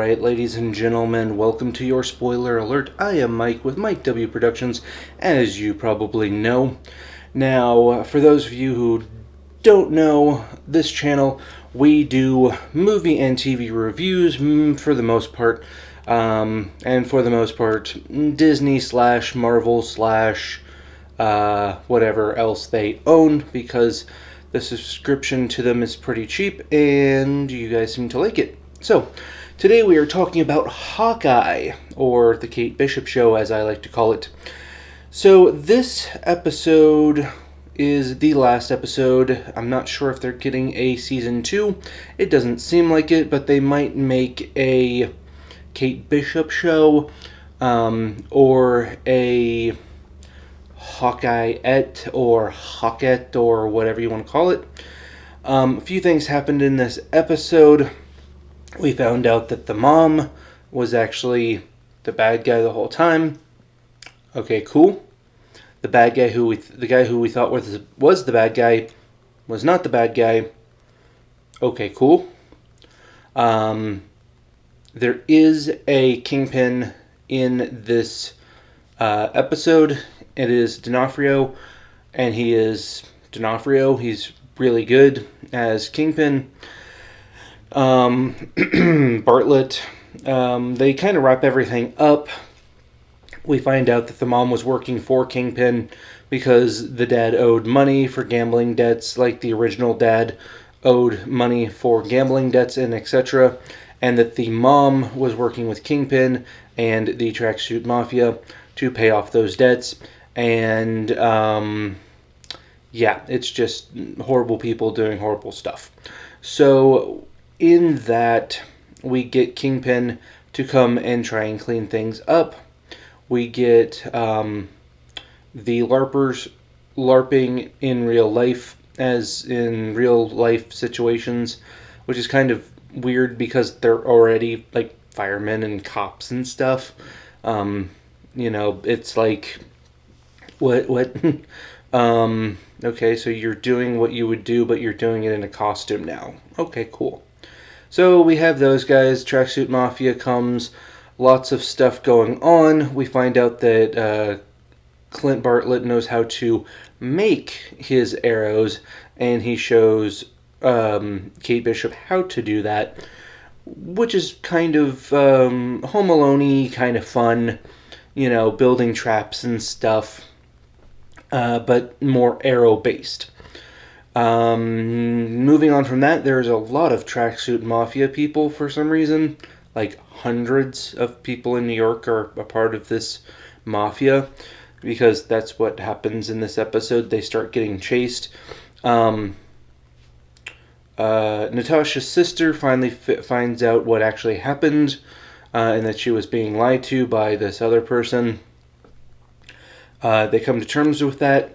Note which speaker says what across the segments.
Speaker 1: Alright, ladies and gentlemen, welcome to your spoiler alert. I am Mike with Mike W Productions, as you probably know. Now, for those of you who don't know, this channel, we do movie and TV reviews for the most part. And for the most part, Disney / Marvel / whatever else they own, because the subscription to them is pretty cheap and you guys seem to like it. So, today we are talking about Hawkeye, or the Kate Bishop Show as I like to call it. So this episode is the last episode. I'm not sure if they're getting a season 2. It doesn't seem like it, but they might make a Kate Bishop show, or a Hawkeye-ette, or Hawkette, or whatever you want to call it. A few things happened in this episode. We found out that the mom was actually the bad guy the whole time. Okay, cool. The bad guy the guy who we thought was the bad guy was not the bad guy. Okay, cool. There is a Kingpin in this episode. It is D'Onofrio, and he is D'Onofrio. He's really good as Kingpin. Bartlett, they kind of wrap everything up. We find out that the mom was working for Kingpin because the dad owed money for gambling debts, like the original dad owed money for gambling debts and etc. And that the mom was working with Kingpin and the Tracksuit Mafia to pay off those debts. And yeah, it's just horrible people doing horrible stuff. So in that, we get Kingpin to come and try and clean things up. We get the LARPers LARPing in real life, as in real life situations, which is kind of weird because they're already like firemen and cops and stuff. It's like, what? Okay, so you're doing what you would do, but you're doing it in a costume now. Okay, cool. So we have those guys. Tracksuit Mafia comes. Lots of stuff going on. We find out that Clint Bartlett knows how to make his arrows, and he shows Kate Bishop how to do that, which is kind of Home Alone-y, kind of fun, building traps and stuff, but more arrow-based. Moving on from that, there's a lot of Tracksuit Mafia people for some reason. Like hundreds of people in New York are a part of this mafia, because that's what happens in this episode. They start getting chased. Natasha's sister finally finds out what actually happened, and that she was being lied to by this other person. They come to terms with that.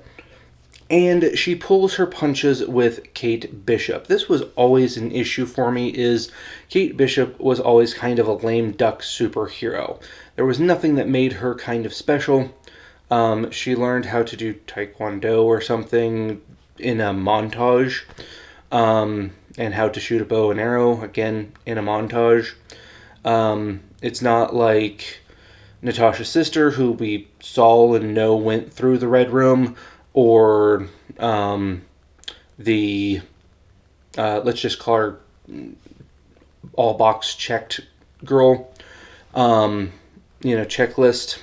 Speaker 1: And she pulls her punches with Kate Bishop. This was always an issue for me, is Kate Bishop was always kind of a lame duck superhero. There was nothing that made her kind of special. She learned how to do Taekwondo or something in a montage. And how to shoot a bow and arrow, again, in a montage. It's not like Natasha's sister, who we saw and know went through the Red Room, or the let's just call her all box checked girl. Checklist.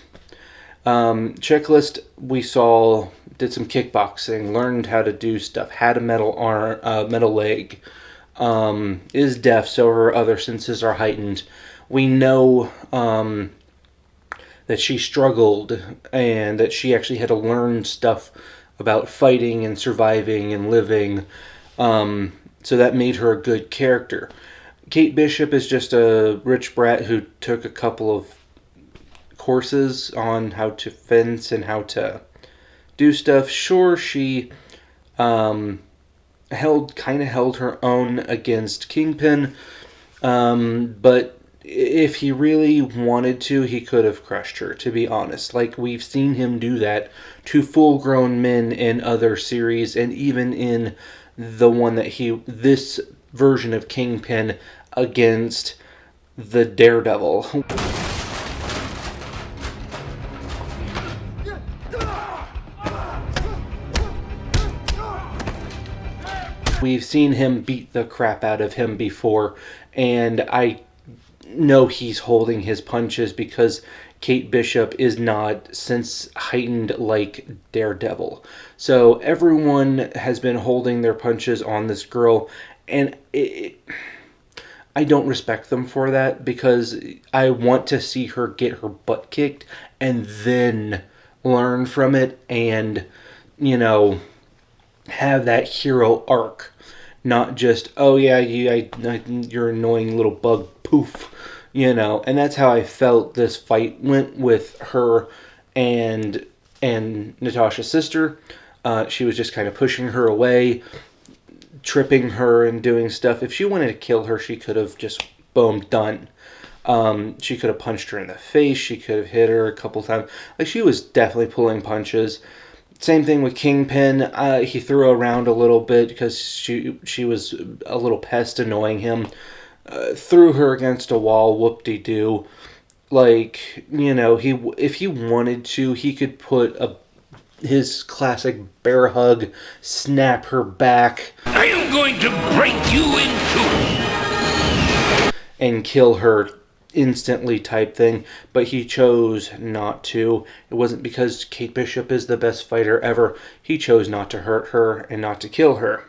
Speaker 1: Checklist, we saw, did some kickboxing, learned how to do stuff, had a metal arm, metal leg, is deaf, so her other senses are heightened. We know that she struggled, and that she actually had to learn stuff about fighting and surviving and living, so that made her a good character. Kate Bishop is just a rich brat who took a couple of courses on how to fence and how to do stuff. Sure, she held her own against Kingpin, but if he really wanted to, he could have crushed her, to be honest. Like, we've seen him do that to full-grown men in other series, and even in the one that this version of Kingpin against the Daredevil. We've seen him beat the crap out of him before, and I know he's holding his punches because Kate Bishop is not sense heightened like Daredevil. So everyone has been holding their punches on this girl, and I don't respect them for that because I want to see her get her butt kicked and then learn from it and, have that hero arc. Not just, oh yeah, you're annoying little bug, poof. And that's how I felt this fight went with her and Natasha's sister. She was just kind of pushing her away, tripping her and doing stuff. If she wanted to kill her, she could have just, boom, done. She could have punched her in the face. She could have hit her a couple times. Like, she was definitely pulling punches. Same thing with Kingpin. He threw her around a little bit because she was a little pest annoying him. Threw her against a wall, whoop-de-doo. Like, if he wanted to, he could put his classic bear hug, snap her back.
Speaker 2: I am going to break you in two.
Speaker 1: And kill her instantly type thing, but he chose not to. It wasn't because Kate Bishop is the best fighter ever. He chose not to hurt her and not to kill her.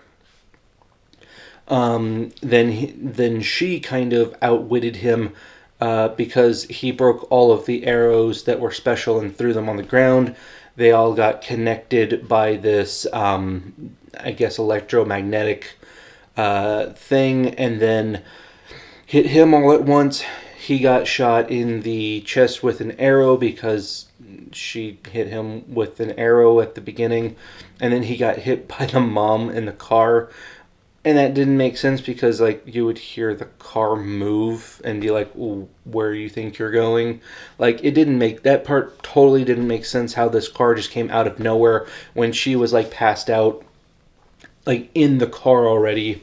Speaker 1: Then she kind of outwitted him because he broke all of the arrows that were special and threw them on the ground. They all got connected by this, I guess, electromagnetic thing, and then hit him all at once. He got shot in the chest with an arrow because she hit him with an arrow at the beginning. And then he got hit by the mom in the car. And that didn't make sense because, like, you would hear the car move and be like, where you think you're going? Like, that part totally didn't make sense how this car just came out of nowhere when she was, like, passed out, like, in the car already.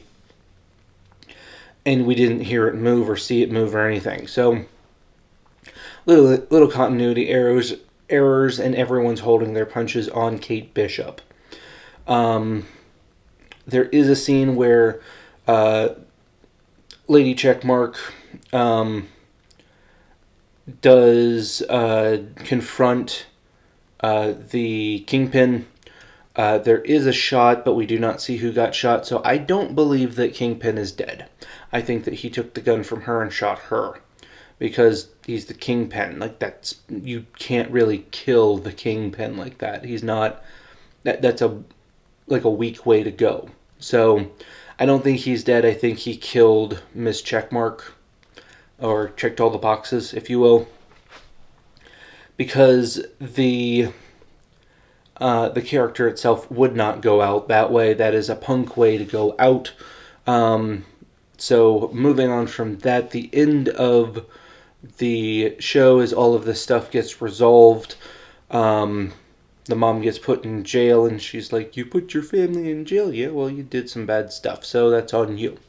Speaker 1: And we didn't hear it move or see it move or anything. So, little continuity errors, and everyone's holding their punches on Kate Bishop. There is a scene where Lady Checkmark does confront the Kingpin. There is a shot, but we do not see who got shot. So I don't believe that Kingpin is dead. I think that he took the gun from her and shot her. Because he's the Kingpin. Like, you can't really kill the Kingpin like that. He's not... That's a weak way to go. So, I don't think he's dead. I think he killed Miss Checkmark. Or checked all the boxes, if you will. Because the character itself would not go out that way. That is a punk way to go out. So, moving on from that, the end of the show is all of this stuff gets resolved. The mom gets put in jail, and she's like, you put your family in jail? Yeah, well, you did some bad stuff, so that's on you.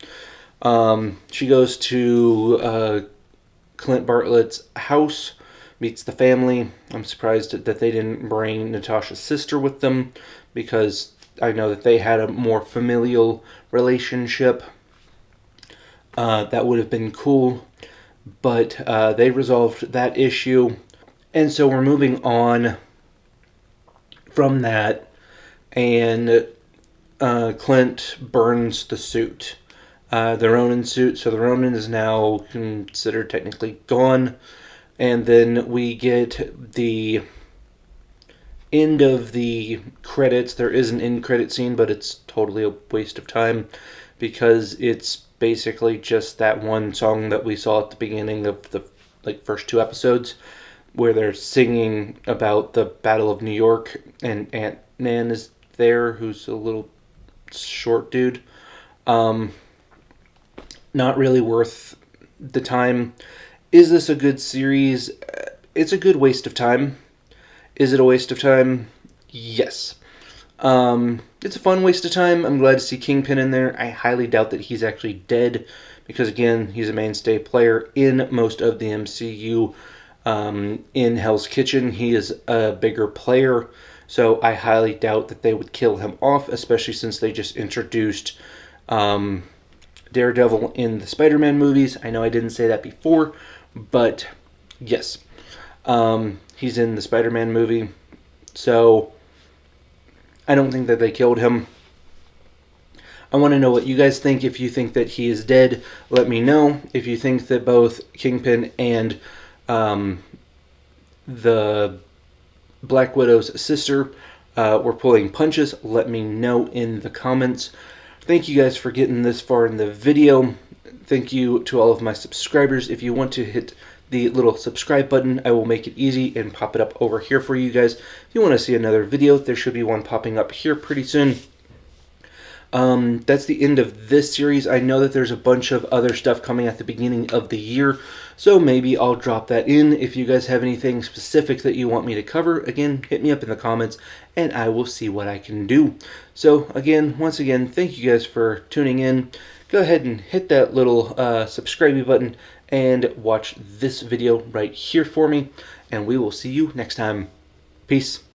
Speaker 1: She goes to Clint Bartlett's house, meets the family. I'm surprised that they didn't bring Natasha's sister with them, because I know that they had a more familial relationship. That would have been cool, but they resolved that issue. And so we're moving on from that, and Clint burns the suit. The Ronin suit, so the Ronin is now considered technically gone. And then we get the end of the credits. There is an end credit scene, but it's totally a waste of time because it's basically just that one song that we saw at the beginning of the first two episodes, where they're singing about the Battle of New York, and Ant-Man is there, who's a little short dude. Not really worth the time. Is this a good series? It's a good waste of time. Is it a waste of time? Yes. It's a fun waste of time. I'm glad to see Kingpin in there. I highly doubt that he's actually dead because, again, he's a mainstay player in most of the MCU. In Hell's Kitchen, he is a bigger player, so I highly doubt that they would kill him off, especially since they just introduced Daredevil in the Spider-Man movies. I know I didn't say that before, but yes, he's in the Spider-Man movie, so I don't think that they killed him. I want to know what you guys think. If you think that he is dead, let me know. If you think that both Kingpin and the Black Widow's sister were pulling punches, let me know in the comments. Thank you guys for getting this far in the video. Thank you to all of my subscribers. If you want to hit the little subscribe button, I will make it easy and pop it up over here for you guys. If you want to see another video, there should be one popping up here pretty soon. That's the end of this series. I know that there's a bunch of other stuff coming at the beginning of the year, so maybe I'll drop that in. If you guys have anything specific that you want me to cover, again, hit me up in the comments, and I will see what I can do. So, again, once again, thank you guys for tuning in. Go ahead and hit that little subscribe button and watch this video right here for me, and we will see you next time. Peace.